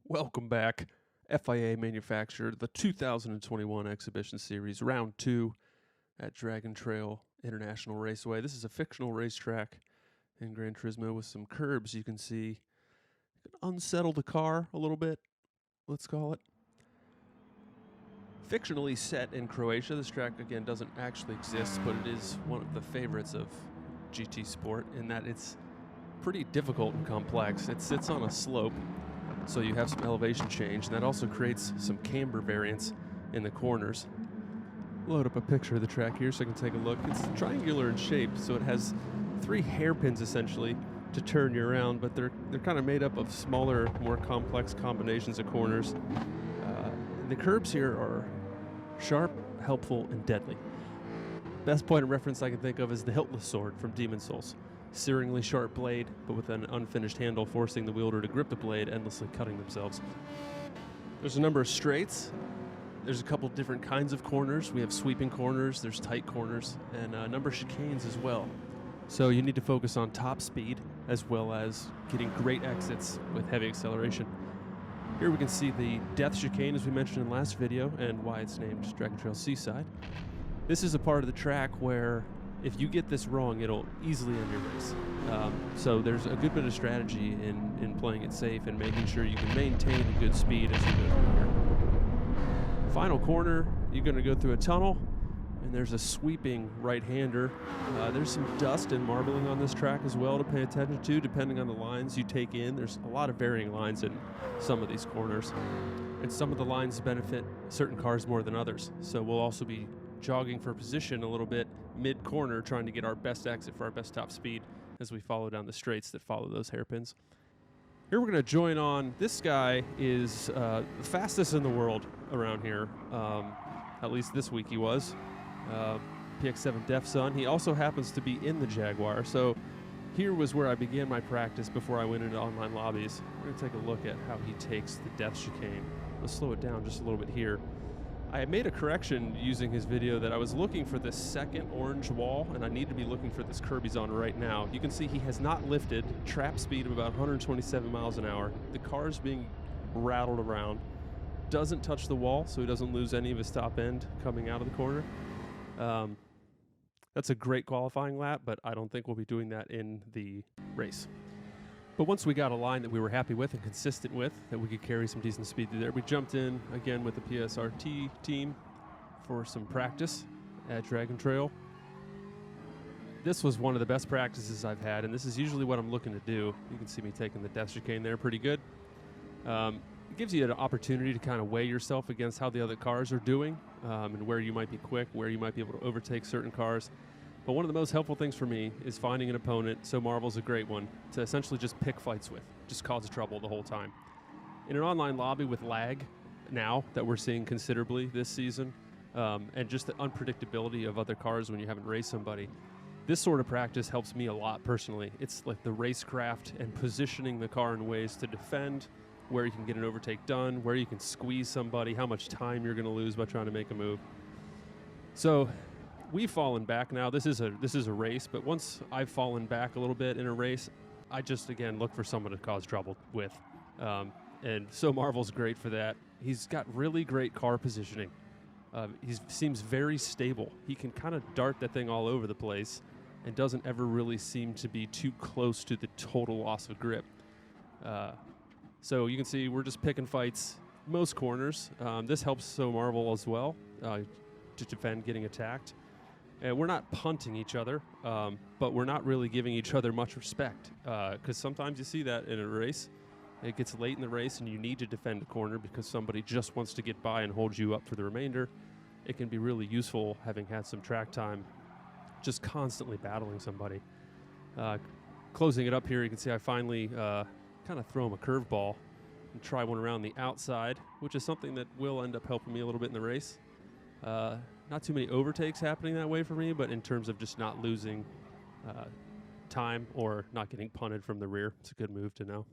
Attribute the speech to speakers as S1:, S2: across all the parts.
S1: Welcome back. FIA manufactured the 2021 Exhibition Series, Round 2 at DragonTrail International Raceway. This is a fictional racetrack in Gran Turismo with some curbs you can see. You can unsettle the car a little bit, let's call it. Fictionally set in Croatia, this track, again, doesn't actually exist, but it is one of the favorites of GTSport in that it's pretty difficult and complex. It sits on a slope, so you have some elevation change, and that also creates some camber variance in the corners. Load up a picture of the track here so I can take a look. It's triangular in shape, so it has 3 hairpins essentially to turn you around, but they're kind of made up of smaller, more complex combinations of corners. And the curbs here are sharp, helpful, and deadly. Best point of reference I can think of is the hiltless sword from Demon's Souls. Searingly sharp blade, but with an unfinished handle, forcing the wielder to grip the blade, endlessly cutting themselves. There's a number of straights. There's a couple different kinds of corners. We have sweeping corners, there's tight corners, and a number of chicanes as well. So you need to focus on top speed, as well as getting great exits with heavy acceleration. Here we can see the death chicane, as we mentioned in the last video, and why it's named DragonTrail Seaside. This is a part of the track where if you get this wrong, it'll easily end your race. So there's a good bit of strategy in playing it safe and making sure you can maintain a good speed as you go through here. Final corner, you're going to go through a tunnel, and there's a sweeping right-hander. There's some dust and marbling on this track as well to pay attention to, depending on the lines you take in. There's a lot of varying lines in some of these corners, and some of the lines benefit certain cars more than others. So we'll also be jogging for position a little bit mid-corner, trying to get our best exit for our best top speed as we follow down the straights that follow those hairpins. Here we're going to join on. This guy is the fastest in the world around here. At least this week he was. PX7 Def Son. He also happens to be in the Jaguar. So here was where I began my practice before I went into online lobbies. We're going to take a look at how he takes the death chicane. Let's slow it down just a little bit here. I made a correction using his video that I was looking for this second orange wall, and I need to be looking for this curb he's on right now. You can see he has not lifted, trap speed of about 127 miles an hour. The car's being rattled around. Doesn't touch the wall, so he doesn't lose any of his top end coming out of the corner. That's a great qualifying lap, but I don't think we'll be doing that in the race. But once we got a line that we were happy with and consistent with, that we could carry some decent speed through there, we jumped in again with the PSRT team for some practice at DragonTrail. This was one of the best practices I've had, and this is usually what I'm looking to do. You can see me taking the death chicane there pretty good. It gives you an opportunity to kind of weigh yourself against how the other cars are doing, and where you might be quick, where you might be able to overtake certain cars. But one of the most helpful things for me is finding an opponent, so Marvel's a great one, to essentially just pick fights with, just cause trouble the whole time. In an online lobby with lag now that we're seeing considerably this season, and just the unpredictability of other cars when you haven't raced somebody, this sort of practice helps me a lot personally. It's like the racecraft and positioning the car in ways to defend, where you can get an overtake done, where you can squeeze somebody, how much time you're going to lose by trying to make a move. So we've fallen back now. This is a race, but once I've fallen back a little bit in a race, I just, again, look for someone to cause trouble with. And so Marvel's great for that. He's got really great car positioning. He seems very stable. He can kind of dart that thing all over the place and doesn't ever really seem to be too close to the total loss of grip. So you can see we're just picking fights most corners. This helps So Marvel as well to defend getting attacked. And we're not punting each other, but we're not really giving each other much respect, because sometimes you see that in a race. It gets late in the race and you need to defend a corner because somebody just wants to get by and hold you up for the remainder. It can be really useful having had some track time, just constantly battling somebody. Closing it up here, you can see I finally kind of throw him a curveball and try one around the outside, which is something that will end up helping me a little bit in the race. Not too many overtakes happening that way for me, but in terms of just not losing time or not getting punted from the rear, it's a good move to know.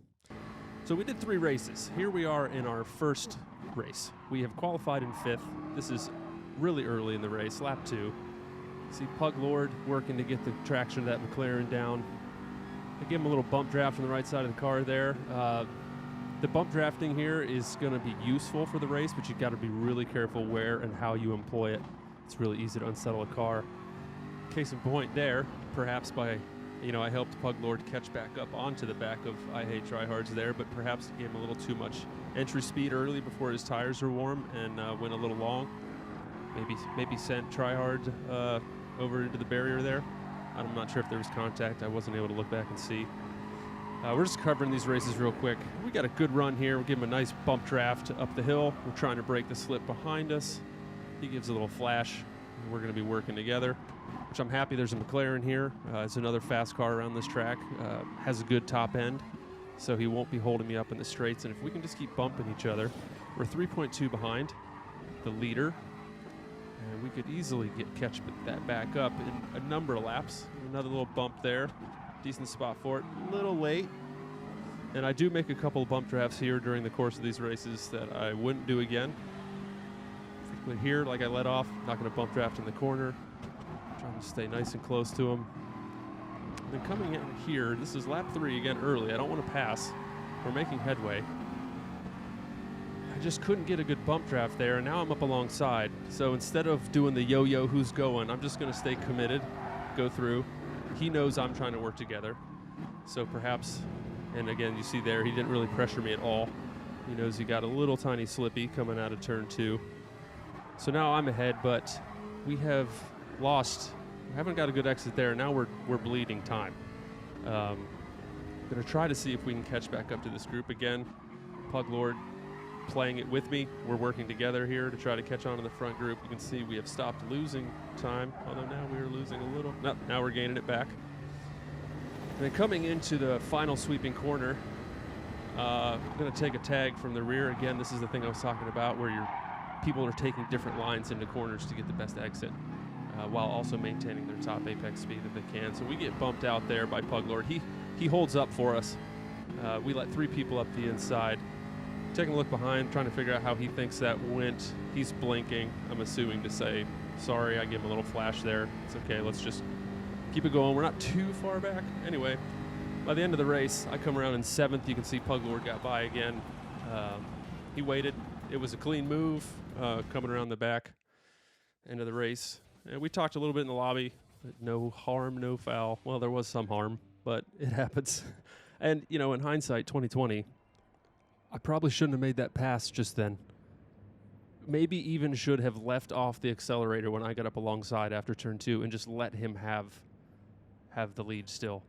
S1: So we did 3 races. Here we are in our first race. We have qualified in 5th. This is really early in the race, lap 2. See Puglord working to get the traction of that McLaren down. I give him a little bump draft on the right side of the car there. The bump drafting here is going to be useful for the race, but you've got to be really careful where and how you employ it. It's really easy to unsettle a car. Case in point there, perhaps by, I helped Puglord catch back up onto the back of I Hate Tryhards there, but perhaps gave him a little too much entry speed early before his tires were warm and went a little long. Maybe sent Tryhard over into the barrier there. I'm not sure if there was contact. I wasn't able to look back and see. We're just covering these races real quick. We got a good run here. We'll give him a nice bump draft up the hill. We're trying to break the slip behind us. He gives a little flash. We're going to be working together, which I'm happy there's a McLaren here. It's another fast car around this track. Has a good top end, so he won't be holding me up in the straights. And if we can just keep bumping each other, we're 3.2 behind the leader. And we could easily catch that back up in a number of laps. Another little bump there. Decent spot for it. A little late. And I do make a couple of bump drafts here during the course of these races that I wouldn't do again. But here, like I let off, not going to bump draft in the corner. Trying to stay nice and close to him. And then coming in here, this is lap 3 again early. I don't want to pass. We're making headway. I just couldn't get a good bump draft there, and now I'm up alongside. So instead of doing the yo-yo who's going, I'm just going to stay committed, go through. He knows I'm trying to work together. So perhaps, and again, you see there, he didn't really pressure me at all. He knows he got a little tiny slippy coming out of turn 2. So now I'm ahead, but we have lost. We haven't got a good exit there. Now we're bleeding time. Going to try to see if we can catch back up to this group again. Puglord playing it with me. We're working together here to try to catch on to the front group. You can see we have stopped losing time, although now we are losing a little. No, now we're gaining it back. And then coming into the final sweeping corner, I'm going to take a tag from the rear. Again, this is the thing I was talking about, where people are taking different lines into corners to get the best exit, while also maintaining their top apex speed if they can. So we get bumped out there by Puglord. He holds up for us. We let 3 people up the inside. Taking a look behind, trying to figure out how he thinks that went. He's blinking, I'm assuming to say, sorry, I gave him a little flash there. It's okay, let's just keep it going. We're not too far back. Anyway, by the end of the race, I come around in 7th. You can see Puglord got by again. He waited. It was a clean move coming around the back end of the race. And we talked a little bit in the lobby. No harm, no foul. Well, there was some harm, but it happens. And, in hindsight, 2020, I probably shouldn't have made that pass just then. Maybe even should have left off the accelerator when I got up alongside after turn 2 and just let him have the lead still.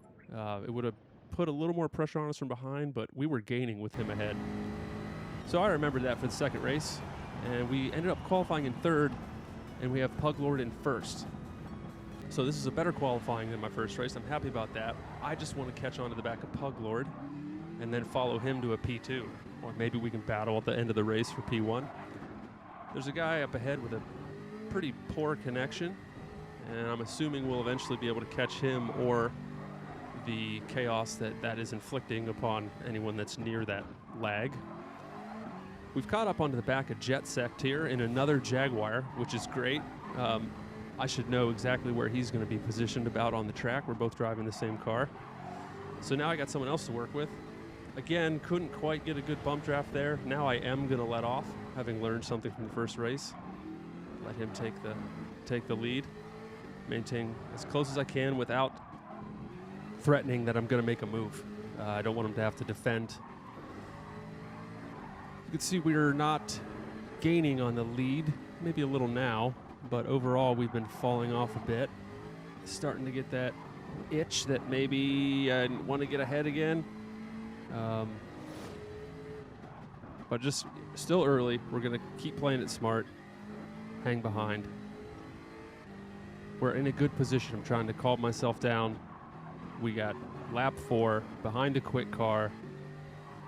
S1: It would have put a little more pressure on us from behind, but we were gaining with him ahead. So I remembered that for the second race, and we ended up qualifying in 3rd, and we have Puglord in 1st. So this is a better qualifying than my first race. I'm happy about that. I just want to catch on to the back of Puglord and then follow him to a P2. Or maybe we can battle at the end of the race for P1. There's a guy up ahead with a pretty poor connection, and I'm assuming we'll eventually be able to catch him or the chaos that is inflicting upon anyone that's near that lag. We've caught up onto the back of JetSetKT in another Jaguar, which is great. I should know exactly where he's going to be positioned about on the track. We're both driving the same car. So now I got someone else to work with. Again, couldn't quite get a good bump draft there. Now I am going to let off, having learned something from the first race. Let him take the lead. Maintain as close as I can without threatening that I'm going to make a move. I don't want him to have to defend. You can see we're not gaining on the lead, maybe a little now, but overall we've been falling off a bit. Starting to get that itch that maybe I want to get ahead again. But just still early. We're going to keep playing it smart, hang behind. We're in a good position. I'm trying to calm myself down. We got lap 4 behind a quick car.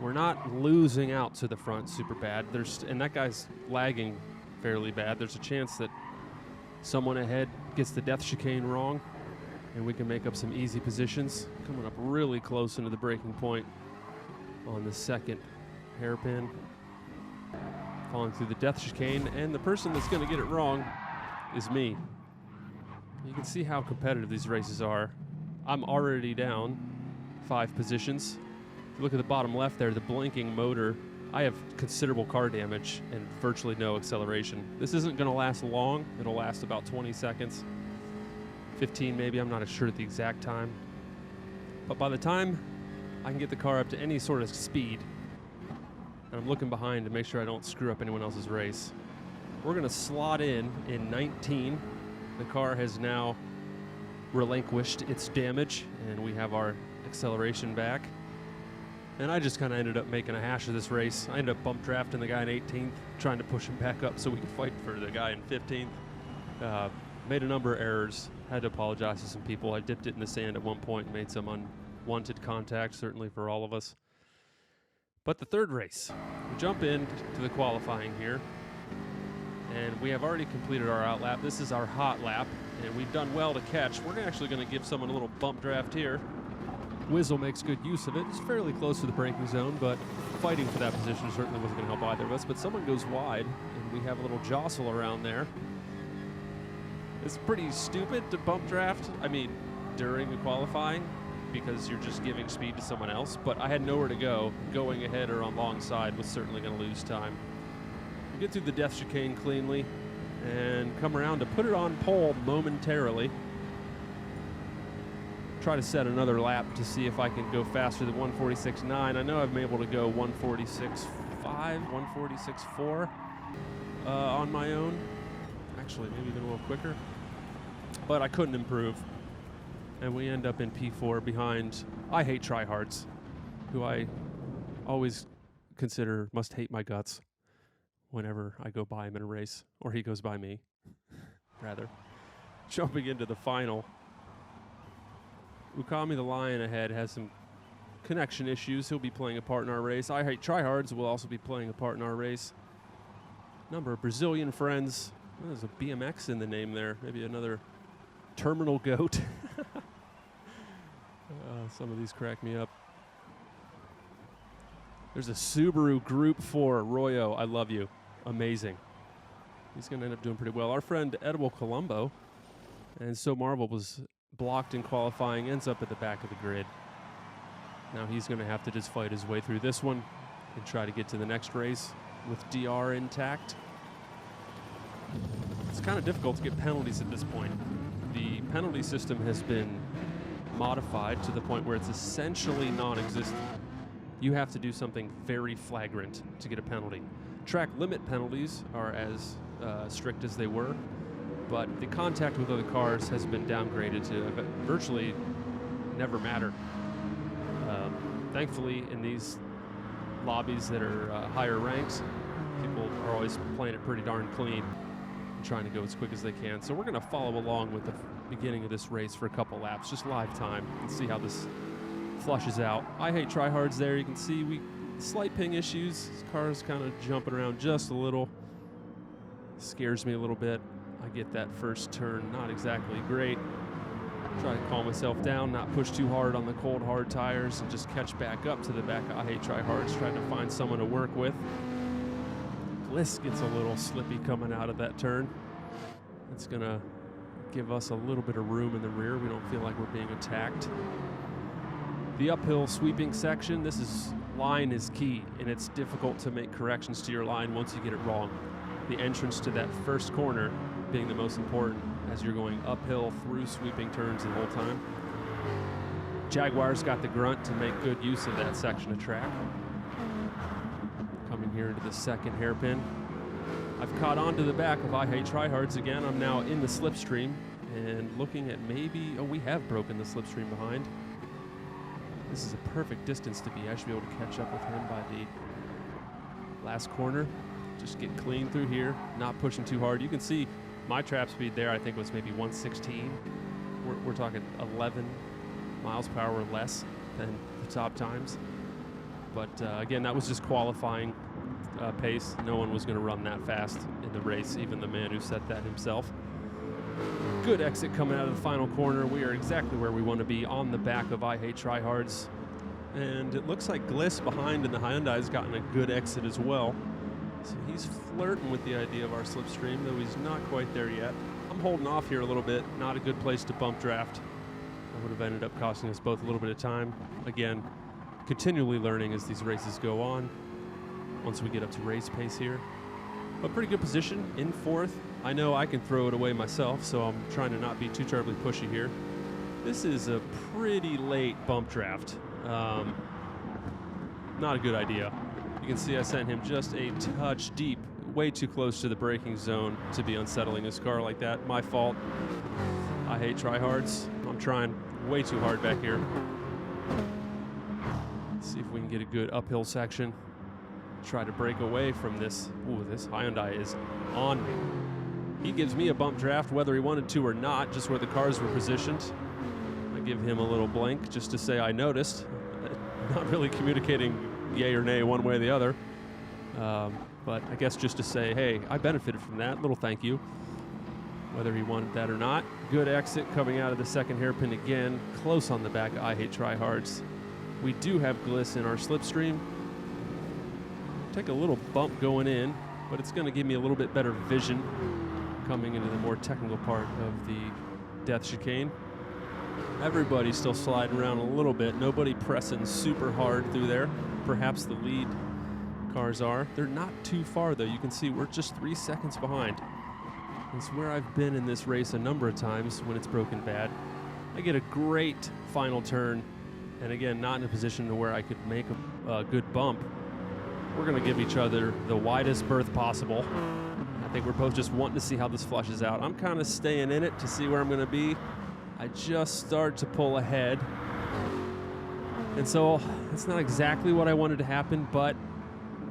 S1: We're not losing out to the front super bad. And that guy's lagging fairly bad. There's a chance that someone ahead gets the death chicane wrong, and we can make up some easy positions. Coming up really close into the braking point on the second hairpin. Falling through the death chicane, and the person that's going to get it wrong is me. You can see how competitive these races are. I'm already down 5 positions. If you look at the bottom left there, the blinking motor, I have considerable car damage and virtually no acceleration. This isn't going to last long. It'll last about 20 seconds, 15 maybe. I'm not sure at the exact time. But by the time I can get the car up to any sort of speed, and I'm looking behind to make sure I don't screw up anyone else's race, we're going to slot in 19. The car has now relinquished its damage, and we have our acceleration back. And I just kind of ended up making a hash of this race. I ended up bump drafting the guy in 18th, trying to push him back up so we could fight for the guy in 15th. Made a number of errors. Had to apologize to some people. I dipped it in the sand at one point and made some unwanted contact, certainly for all of us. But the third race, we jump in to the qualifying here. And we have already completed our out lap. This is our hot lap, and we've done well to catch. We're actually going to give someone a little bump draft here. Wizzle makes good use of it. It's fairly close to the braking zone, but fighting for that position certainly wasn't going to help either of us. But someone goes wide, and we have a little jostle around there. It's pretty stupid to bump draft, during the qualifying, because you're just giving speed to someone else. But I had nowhere to go. Going ahead or on long side was certainly going to lose time. We get through the death chicane cleanly and come around to put it on pole momentarily. Try to set another lap to see if I can go faster than 146.9. I know I've been able to go 146.5, 146.4 on my own. Actually, maybe even a little quicker. But I couldn't improve. And we end up in P4 behind I Hate Tryhards, who I always consider must hate my guts whenever I go by him in a race, or he goes by me, rather. Jumping into the final. Ukami the Lion ahead has some connection issues. He'll be playing a part in our race. I Hate Tryhards will also be playing a part in our race. Number of Brazilian friends. Oh, there's a BMX in the name there. Maybe another terminal goat. Some of these crack me up. There's a Subaru Group 4 Royo. I love you. Amazing. He's going to end up doing pretty well. Our friend Edible Colombo, and So Marvel was blocked in qualifying, ends up at the back of the grid. Now he's going to have to just fight his way through this one and try to get to the next race with DR intact. It's kind of difficult to get penalties at this point. The penalty system has been modified to the point where it's essentially non-existent. You have to do something very flagrant to get a penalty. Track limit penalties are as strict as they were, but the contact with other cars has been downgraded to virtually never matter. Thankfully, in these lobbies that are higher ranked, people are always playing it pretty darn clean and trying to go as quick as they can. So we're going to follow along with the beginning of this race for a couple laps, just live time, and see how this flushes out. I Hate Tryhards there. You can see slight ping issues. This car's kind of jumping around just a little. Scares me a little bit. I get that first turn not exactly great. Try to calm myself down, not push too hard on the cold hard tires, and just catch back up to the back of I Hate Tryhards, trying to find someone to work with. Gliss gets a little slippy coming out of that turn. It's gonna give us a little bit of room in the rear. We don't feel like we're being attacked. The uphill sweeping section, line is key, and it's difficult to make corrections to your line once you get it wrong. The entrance to that first corner being the most important as you're going uphill through sweeping turns the whole time. Jaguar's got the grunt to make good use of that section of track. Coming here into the second hairpin. I've caught on to the back of I Hate Tryhards again. I'm now in the slipstream and looking at maybe, we have broken the slipstream behind. This is a perfect distance to be. I should be able to catch up with him by the last corner. Just get clean through here, not pushing too hard. You can see my trap speed there, I think, was maybe 116. We're talking 11 miles per hour less than the top times. But again, that was just qualifying pace. No one was going to run that fast in the race, even the man who set that himself. Good exit coming out of the final corner. We are exactly where we want to be, on the back of I Hate Tryhards. And it looks like Gliss behind in the Hyundai has gotten a good exit as well. So he's flirting with the idea of our slipstream, though he's not quite there yet. I'm holding off here a little bit. Not a good place to bump draft. That would have ended up costing us both a little bit of time. Again, continually learning as these races go on. Once we get up to race pace here. But pretty good position in fourth. I know I can throw it away myself, so I'm trying to not be too terribly pushy here. This is a pretty late bump draft. Not a good idea. You can see I sent him just a touch deep, way too close to the braking zone to be unsettling his car like that. My fault. I hate tryhards. I'm trying way too hard back here. Let's see if we can get a good uphill section. Try to break away from this. Ooh, this Hyundai is on me. He gives me a bump draft whether he wanted to or not, just where the cars were positioned. I give him a little blank just to say I noticed. Not really communicating yay or nay one way or the other. But I guess just to say, hey, I benefited from that. Little thank you. Whether he wanted that or not. Good exit coming out of the second hairpin again. Close on the back. I hate tryhards. We do have Gliss in our slipstream. Take a little bump going in, but it's going to give me a little bit better vision coming into the more technical part of the death chicane. Everybody's still sliding around a little bit. Nobody pressing super hard through there. Perhaps the lead cars are. They're not too far, though. You can see we're just 3 seconds behind. It's where I've been in this race a number of times when it's broken bad. I get a great final turn, and again, not in a position to where I could make a good bump. We're going to give each other the widest berth possible. I think we're both just wanting to see how this flushes out. I'm kind of staying in it to see where I'm going to be. I just start to pull ahead. And so it's not exactly what I wanted to happen, but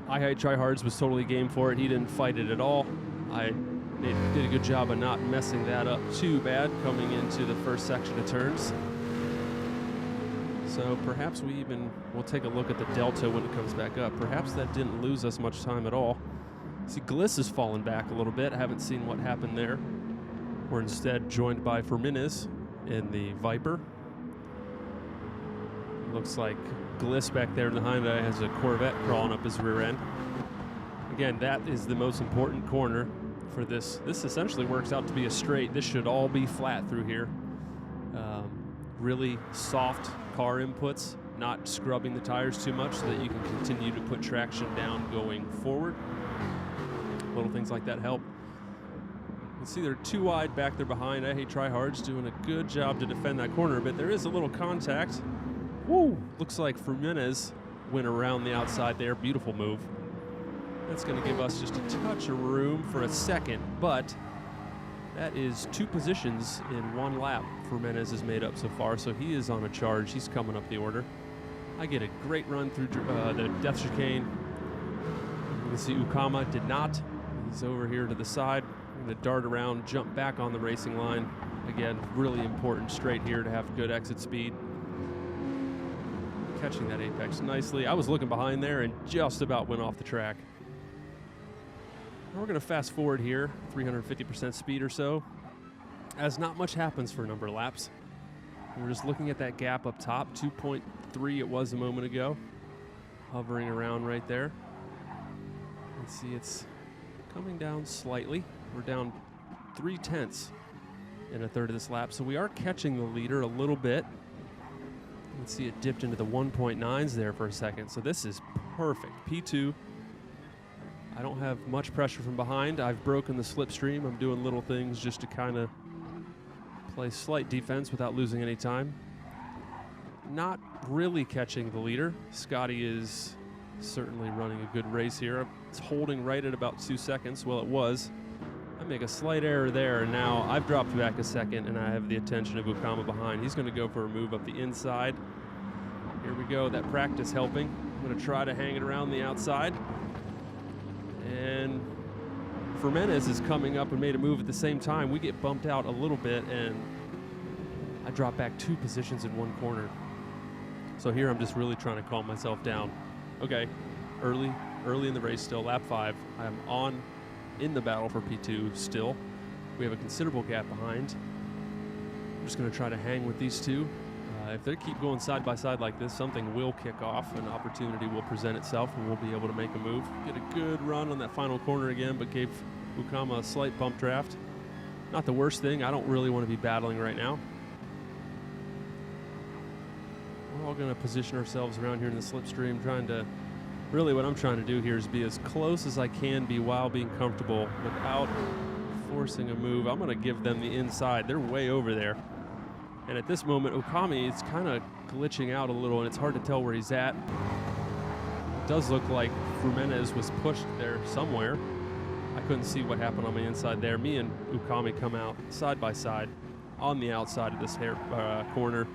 S1: I Hate Tryhards was totally game for it. He didn't fight it at all. I did a good job of not messing that up too bad coming into the first section of turns. So perhaps we'll take a look at the delta when it comes back up. Perhaps that didn't lose us much time at all. See, Gliss has fallen back a little bit. I haven't seen what happened there. We're instead joined by Ferminez in the Viper. Looks like Gliss back there in the Hyundai has a Corvette crawling up his rear end. Again, that is the most important corner for this. This essentially works out to be a straight. This should all be flat through here. Really soft car inputs, not scrubbing the tires too much so that you can continue to put traction down going forward. Little things like that help. You can see they're too wide back there behind. I Hate Tryhards doing a good job to defend that corner, but there is a little contact. Woo! Looks like Ferminez went around the outside there. Beautiful move. That's going to give us just a touch of room for a second, but that is 2 positions in 1 lap Ferminez has made up so far, so he is on a charge. He's coming up the order. I get a great run through the death chicane. You can see Ukama did not. He's over here to the side. I'm going to dart around, jump back on the racing line. Again, really important straight here to have good exit speed. Catching that apex nicely. I was looking behind there and just about went off the track. We're going to fast forward here, 350% speed or so, as not much happens for a number of laps. We're just looking at that gap up top, 2.3 it was a moment ago, hovering around right there. Let's see, it's coming down slightly. We're down 0.3 in a third of this lap, so we are catching the leader a little bit. Let's see, it dipped into the 1.9s there for a second, so this is perfect. P2. I don't have much pressure from behind. I've broken the slipstream. I'm doing little things just to kind of play slight defense without losing any time. Not really catching the leader. Scotty is certainly running a good race here. It's holding right at about 2 seconds. Well, it was. I make a slight error there, and now I've dropped back a second, and I have the attention of Ukama behind. He's going to go for a move up the inside. Here we go. That practice helping. I'm going to try to hang it around the outside. And Ferminez is coming up and made a move at the same time. We get bumped out a little bit, and I drop back 2 positions in 1 corner. So here I'm just really trying to calm myself down. Okay, early in the race still, lap 5. I'm on in the battle for P2 still. We have a considerable gap behind. I'm just going to try to hang with these 2. If they keep going side by side like this, something will kick off. An opportunity will present itself, and we'll be able to make a move. Get a good run on that final corner again, but gave Ukama a slight bump draft. Not the worst thing. I don't really want to be battling right now. We're all going to position ourselves around here in the slipstream, trying to, really what I'm trying to do here is be as close as I can be while being comfortable without forcing a move. I'm going to give them the inside. They're way over there. And at this moment, Okami is kind of glitching out a little, and it's hard to tell where he's at. It does look like Frumenez was pushed there somewhere. I couldn't see what happened on my inside there. Me and Okami come out side by side on the outside of this corner.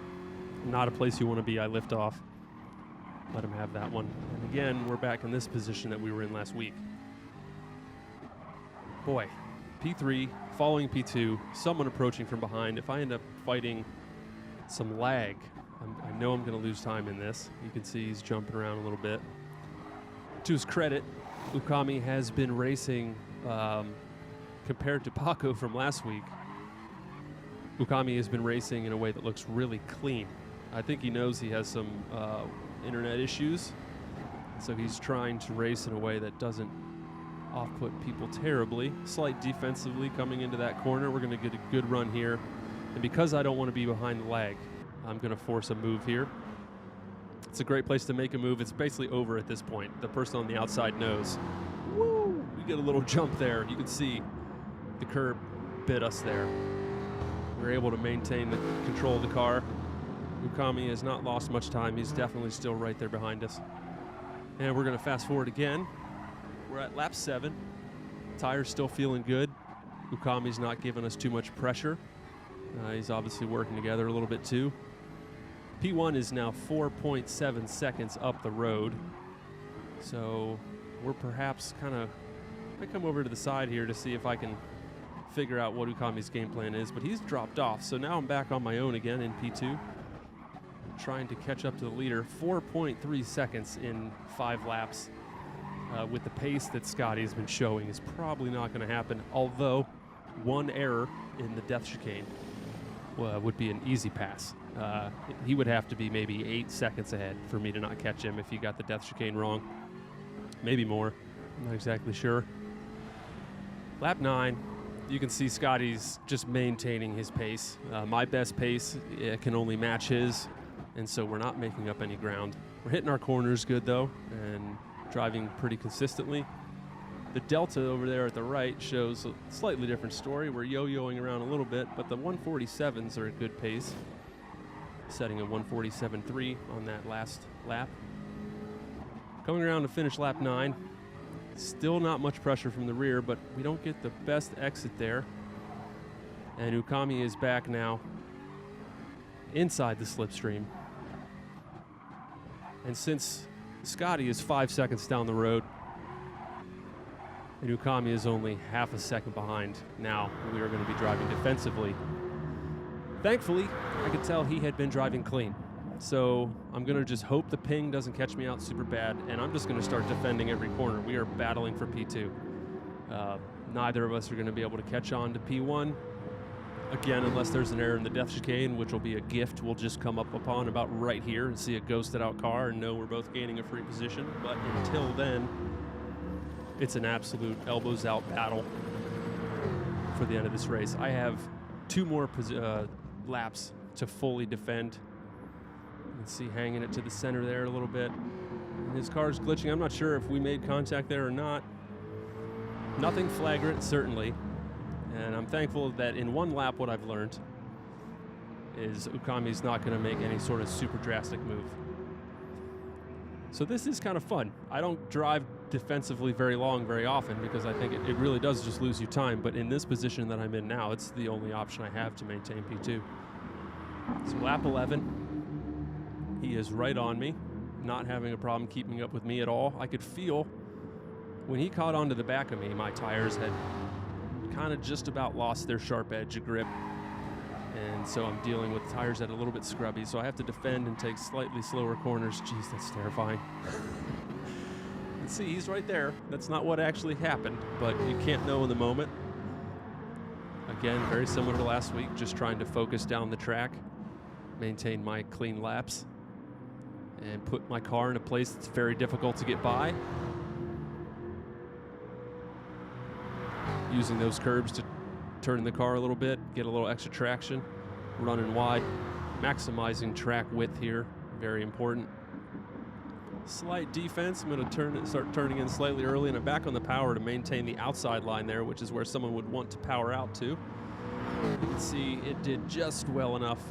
S1: Not a place you want to be. I lift off. Let him have that one. And again, we're back in this position that we were in last week. Boy, P3 following P2, someone approaching from behind. If I end up fighting some lag, I know I'm going to lose time in this. You can see he's jumping around a little bit. To his credit, Okami has been racing compared to Paco from last week. Okami has been racing in a way that looks really clean. I think he knows he has some internet issues, so he's trying to race in a way that doesn't off-put people terribly. Slight defensively coming into that corner. We're going to get a good run here. And because I don't want to be behind the lag, I'm going to force a move here. It's a great place to make a move. It's basically over at this point. The person on the outside knows. Woo! We get a little jump there. You can see the curb bit us there. We're able to maintain the control of the car. Okami has not lost much time. He's definitely still right there behind us. And we're going to fast forward again. We're at lap 7. Tires still feeling good. Okami's not giving us too much pressure. He's obviously working together a little bit too. P1 is now 4.7 seconds up the road. So we're perhaps I come over to the side here to see if I can figure out what Okami's game plan is, but he's dropped off. So now I'm back on my own again in P2, trying to catch up to the leader. 4.3 seconds in 5 laps. With the pace that Scotty's been showing is probably not going to happen, although one error in the death chicane would be an easy pass. He would have to be maybe 8 seconds ahead for me to not catch him if he got the death chicane wrong. Maybe more. I'm not exactly sure. Lap 9, you can see Scotty's just maintaining his pace. My best pace can only match his, and so we're not making up any ground. We're hitting our corners good, though, and driving pretty consistently. The Delta over there at the right shows a slightly different story. We're yo-yoing around a little bit, but the 147s are a good pace. Setting a 147.3 on that last lap. Coming around to finish lap 9. Still not much pressure from the rear, but we don't get the best exit there. And Okami is back now inside the slipstream. And since Scotty is 5 seconds down the road, and Okami is only half a second behind, now we are going to be driving defensively. Thankfully, I could tell he had been driving clean. So I'm going to just hope the ping doesn't catch me out super bad, and I'm just going to start defending every corner. We are battling for P2. Neither of us are going to be able to catch on to P1. Again, unless there's an error in the death chicane, which will be a gift we'll just come up upon about right here and see a ghosted out car and know we're both gaining a free position. But until then, it's an absolute elbows out battle for the end of this race. I have 2 more laps to fully defend. You can see hanging it to the center there a little bit. And his car's glitching. I'm not sure if we made contact there or not. Nothing flagrant, certainly. And I'm thankful that in 1 lap what I've learned is Okami's not going to make any sort of super drastic move. So this is kind of fun. I don't drive defensively very often because I think it really does just lose you time. But in this position that I'm in now, it's the only option I have to maintain P2. So lap 11, he is right on me, not having a problem keeping up with me at all. I could feel when he caught onto the back of me, my tires had kind of just about lost their sharp edge of grip. And so I'm dealing with tires that are a little bit scrubby, so I have to defend and take slightly slower corners. Jeez, that's terrifying. See, he's right there. That's not what actually happened, but you can't know in the moment. Again, very similar to last week, just trying to focus down the track, maintain my clean laps, and put my car in a place that's very difficult to get by. Using those curbs to turning the car a little bit, get a little extra traction, running wide, maximizing track width here, very important. Slight defense, I'm going to start turning in slightly early, and I'm back on the power to maintain the outside line there, which is where someone would want to power out to. You can see it did just well enough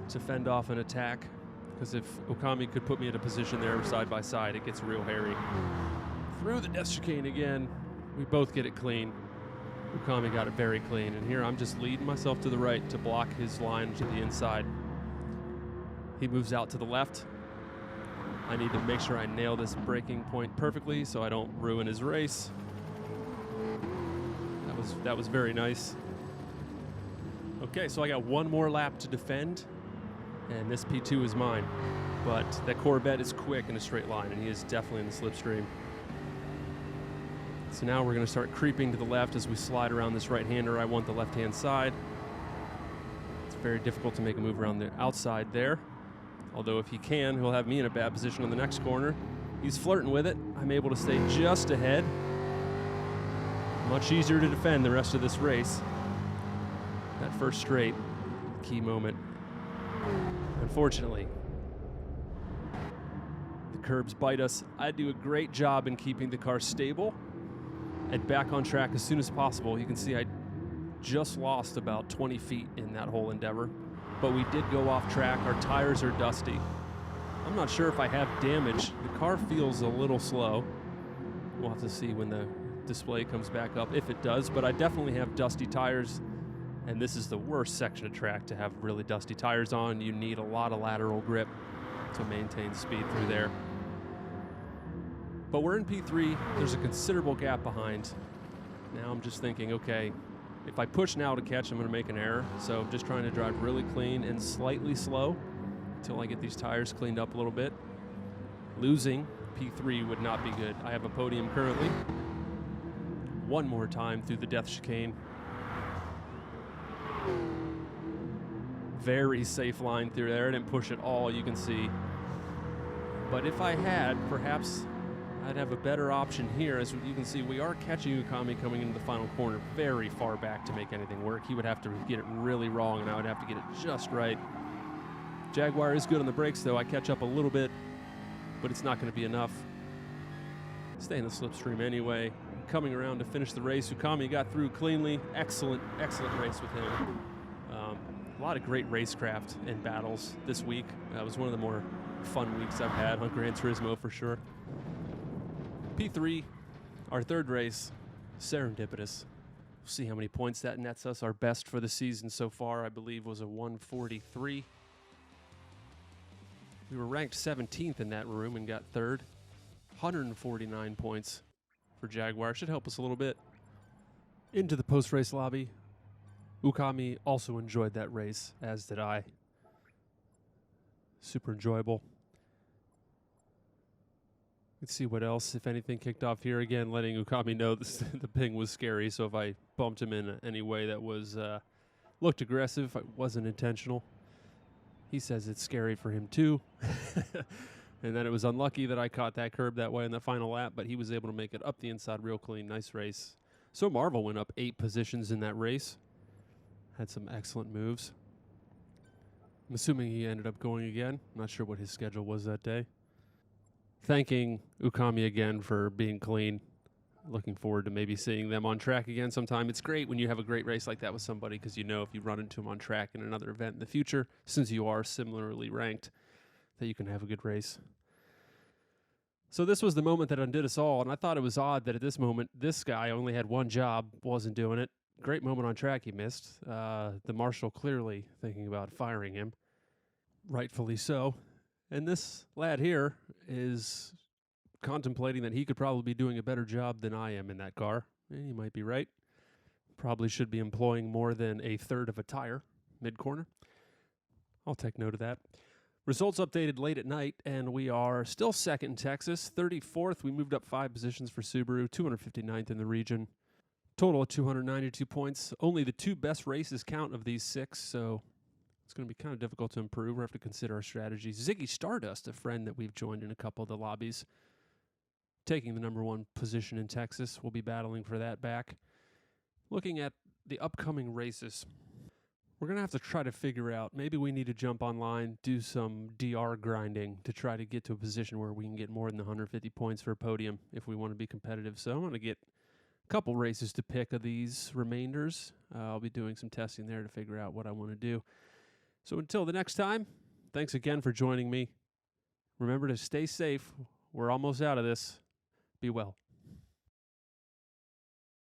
S1: to fend off an attack, because if Okami could put me in a position there side by side, it gets real hairy. Through the death chicane again, we both get it clean. Okami got it very clean, and here I'm just leading myself to the right to block his line to the inside. He moves out to the left. I need to make sure I nail this braking point perfectly so I don't ruin his race. That was very nice. Okay, so I got one more lap to defend, and this P2 is mine. But that Corvette is quick in a straight line, and he is definitely in the slipstream. So now we're going to start creeping to the left as we slide around this right-hander. I want the left-hand side. It's very difficult to make a move around the outside there. Although if he can, he'll have me in a bad position on the next corner. He's flirting with it. I'm able to stay just ahead. Much easier to defend the rest of this race. That first straight, key moment. Unfortunately, the curbs bite us. I do a great job in keeping the car stable and back on track as soon as possible. You can see I just lost about 20 feet in that whole endeavor. But we did go off track. Our tires are dusty. I'm not sure if I have damage. The car feels a little slow. We'll have to see when the display comes back up, if it does, but I definitely have dusty tires, and this is the worst section of track to have really dusty tires on. You need a lot of lateral grip to maintain speed through there. But we're in P3. There's a considerable gap behind. Now I'm just thinking, okay, if I push now to catch, I'm going to make an error. So I'm just trying to drive really clean and slightly slow until I get these tires cleaned up a little bit. Losing P3 would not be good. I have a podium currently. One more time through the death chicane. Very safe line through there. I didn't push at all, you can see. But if I had, perhaps I'd have a better option here. As you can see, we are catching Ukami coming into the final corner very far back to make anything work. He would have to get it really wrong, and I would have to get it just right. Jaguar is good on the brakes, though. I catch up a little bit, but it's not going to be enough. Stay in the slipstream anyway. Coming around to finish the race. Ukami got through cleanly. Excellent, excellent race with him. A lot of great racecraft and battles this week. It was one of the more fun weeks I've had on Gran Turismo for sure. P3, our third race, serendipitous. We'll see how many points that nets us. Our best for the season so far, I believe, was a 143. We were ranked 17th in that room and got third. 149 points for Jaguar. Should help us a little bit. Into the post-race lobby. Ukami also enjoyed that race, as did I. Super enjoyable. Let's see what else, if anything, kicked off here. Again, letting Ukami know the ping was scary, so if I bumped him in any way that was looked aggressive, it wasn't intentional. He says it's scary for him too. And then it was unlucky that I caught that curb that way in the final lap, but he was able to make it up the inside real clean. Nice race. So Marvel went up 8 positions in that race. Had some excellent moves. I'm assuming he ended up going again. Not sure what his schedule was that day. Thanking Ukami again for being clean. Looking forward to maybe seeing them on track again sometime. It's great when you have a great race like that with somebody, because you know if you run into them on track in another event in the future, since you are similarly ranked, that you can have a good race. So this was the moment that undid us all, and I thought it was odd that at this moment, this guy only had one job, wasn't doing it. Great moment on track he missed. The marshal clearly thinking about firing him. Rightfully so. And this lad here is contemplating that he could probably be doing a better job than I am in that car. And he might be right. Probably should be employing more than a third of a tire mid-corner. I'll take note of that. Results updated late at night, and we are still second in Texas. 34th, we moved up 5 positions for Subaru. 259th in the region. Total of 292 points. Only the 2 best races count of these 6, so it's going to be kind of difficult to improve. We'll have to consider our strategies. Ziggy Stardust, a friend that we've joined in a couple of the lobbies, taking the #1 position in Texas. We'll be battling for that back. Looking at the upcoming races. We're going to have to try to figure out, maybe we need to jump online, do some DR grinding to try to get to a position where we can get more than 150 points for a podium if we want to be competitive. So I'm going to get a couple races to pick of these remainders. I'll be doing some testing there to figure out what I want to do. So until the next time, thanks again for joining me. Remember to stay safe. We're almost out of this. Be well.